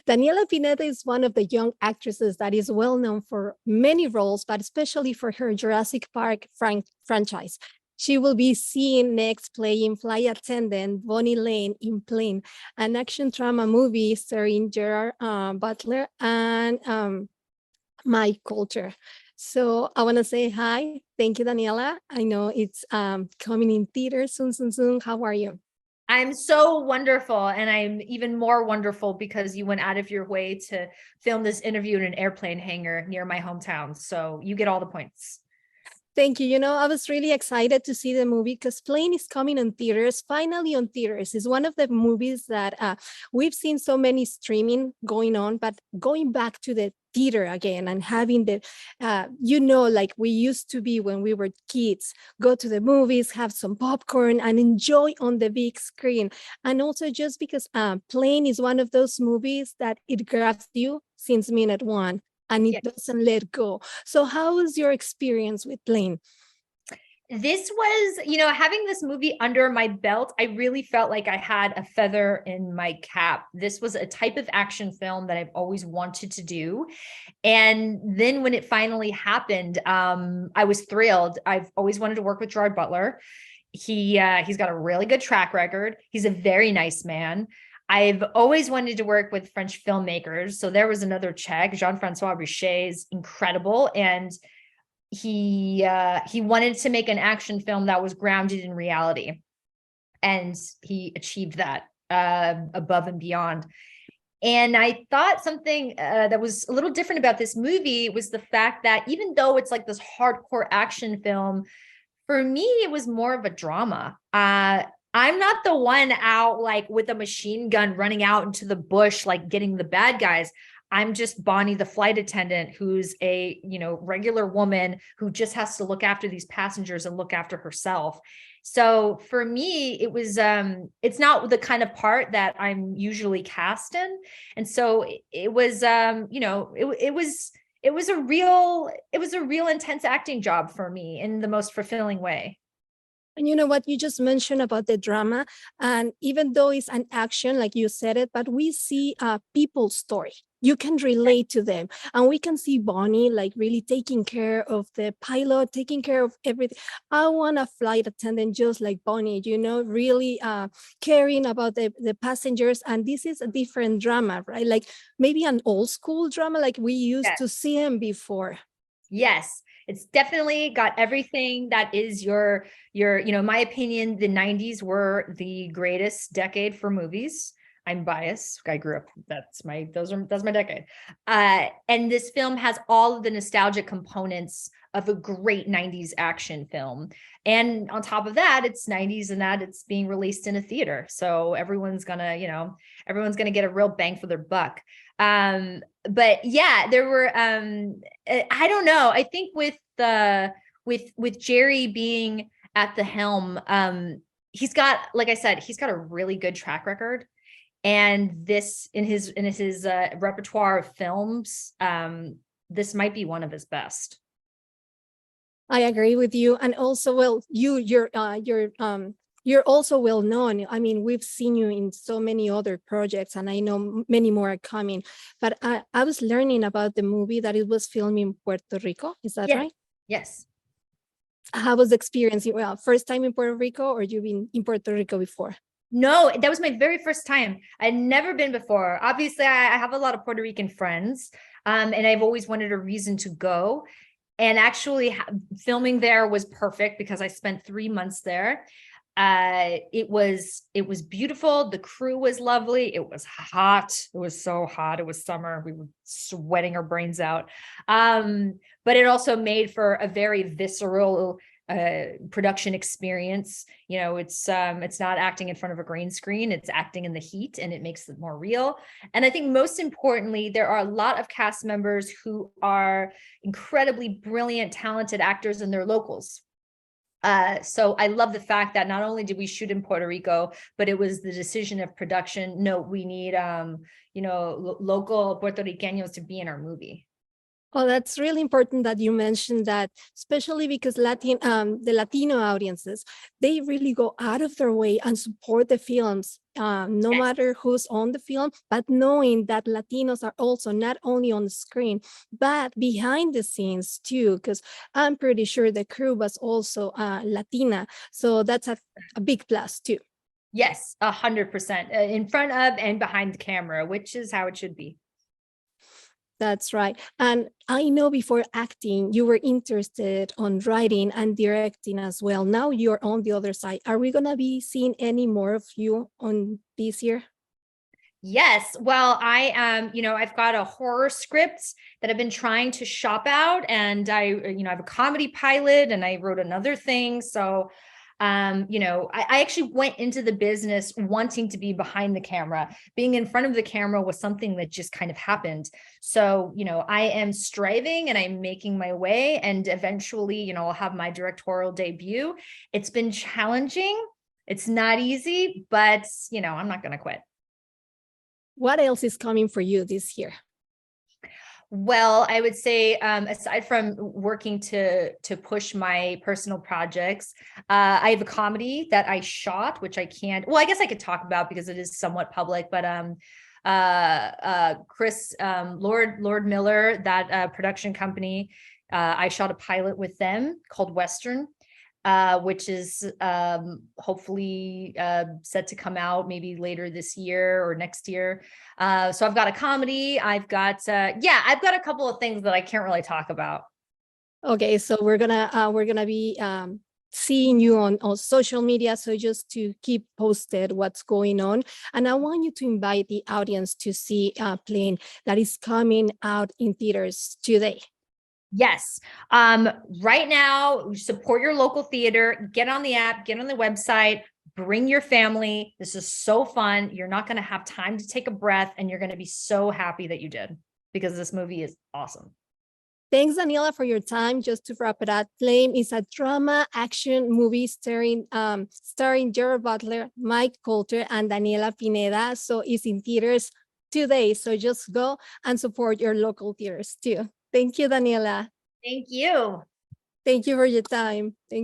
Daniella Pineda is one of the young actresses that is well known for many roles, but especially for her Jurassic Park franchise. She will be seen next playing flight attendant Bonnie Lane in Plane, an action drama movie starring Gerard, Butler and Mike Colter. So I want to say hi. Thank you, Daniela. I know it's coming in theater soon, soon, soon. How are you? I'm so wonderful. And I'm even more wonderful because you went out of your way to film this interview in an airplane hangar near my hometown. So you get all the points. Thank you. You know, I was really excited to see the movie because Plane is coming on theaters, finally on theaters. It's one of the movies that we've seen so many streaming going on, but going back to the theater again and having the, like we used to be when we were kids, go to the movies, have some popcorn and enjoy on the big screen. And also just because Plane is one of those movies that it grabs you since minute one and it doesn't let go. So how was your experience with Plane? This was, having this movie under my belt, I really felt like I had a feather in my cap. This was a type of action film that I've always wanted to do. And then when it finally happened, I was thrilled. I've always wanted to work with Gerard Butler. He's got a really good track record. He's a very nice man. I've always wanted to work with French filmmakers. So there was another check. Jean-François is incredible. And he wanted to make an action film that was grounded in reality. And he achieved that above and beyond. And I thought something that was a little different about this movie was the fact that even though it's like this hardcore action film, for me, it was more of a drama. I'm not the one out like with a machine gun running out into the bush, like getting the bad guys. I'm just Bonnie, the flight attendant, who's a, regular woman who just has to look after these passengers and look after herself. So for me, it was, it's not the kind of part that I'm usually cast in. And so it was, it was a real intense acting job for me in the most fulfilling way. And you know what you just mentioned about the drama, and even though it's an action, like you said it, but we see a people's story. You can relate to them, and we can see Bonnie like really taking care of the pilot, taking care of everything. I want a flight attendant just like Bonnie, really caring about the passengers. And this is a different drama, right? Like maybe an old school drama, like we used to see him before. Yes, it's definitely got everything that is my opinion, the 90s were the greatest decade for movies. I'm biased. I grew up, that's my decade. And this film has all of the nostalgic components of a great 90s action film. And on top of that, it's 90s and that it's being released in a theater. So everyone's gonna get a real bang for their buck. But yeah, there were I don't know. I think with Jerry being at the helm, he's got, like I said, he's got a really good track record. And this in his repertoire of films, this might be one of his best. I agree with you. And also, well, you're also well known. I mean, we've seen you in so many other projects, and I know many more are coming. But I was learning about the movie that it was filmed in Puerto Rico. Is that right? Yes. How was the experience? Well, first time in Puerto Rico, or you've been in Puerto Rico before? No, that was my very first time. I'd never been before. Obviously, I have a lot of Puerto Rican friends, and I've always wanted a reason to go. And actually, filming there was perfect because I spent 3 months there. It was beautiful. The crew was lovely. It was hot. It was so hot. It was summer. We were sweating our brains out. But it also made for a very visceral production experience. It's not acting in front of a green screen, it's acting in the heat, and it makes it more real. And I think most importantly, there are a lot of cast members who are incredibly brilliant, talented actors, and they're locals. So I love the fact that not only did we shoot in Puerto Rico, but it was the decision of production. No, we need local Puerto Ricanos to be in our movie. Oh, that's really important that you mentioned that, especially because the Latino audiences, they really go out of their way and support the films, no Yes. matter who's on the film, but knowing that Latinos are also not only on the screen, but behind the scenes too, because I'm pretty sure the crew was also Latina. So that's a big plus too. Yes, 100% in front of and behind the camera, which is how it should be. That's right. And I know before acting, you were interested on writing and directing as well. Now you're on the other side. Are we going to be seeing any more of you on this year? Yes. Well, I've got a horror script that I've been trying to shop out, and I have a comedy pilot, and I wrote another thing. So, I actually went into the business wanting to be behind the camera. Being in front of the camera was something that just kind of happened. So, I am striving and I'm making my way, and eventually, I'll have my directorial debut. It's been challenging. It's not easy, but, I'm not going to quit. What else is coming for you this year? Well, I would say, aside from working to push my personal projects, I have a comedy that I shot, which I can't. Well, I guess I could talk about because it is somewhat public. But Chris Lord Miller, that production company, I shot a pilot with them called Western, which is hopefully set to come out maybe later this year or next year. So I've got a comedy. I've got a couple of things that I can't really talk about. Okay, so we're gonna be seeing you on social media. So just to keep posted what's going on. And I want you to invite the audience to see Plane that is coming out in theaters today. Yes. Right now, support your local theater, get on the app, get on the website, bring your family. This is so fun. You're not going to have time to take a breath, and you're going to be so happy that you did, because this movie is awesome. Thanks, Daniela, for your time. Just to wrap it up, Flame is a drama action movie starring Gerard Butler, Mike Colter, and Daniella Pineda. So it's in theaters today. So just go and support your local theaters too. Thank you, Daniela. Thank you. Thank you for your time. Thank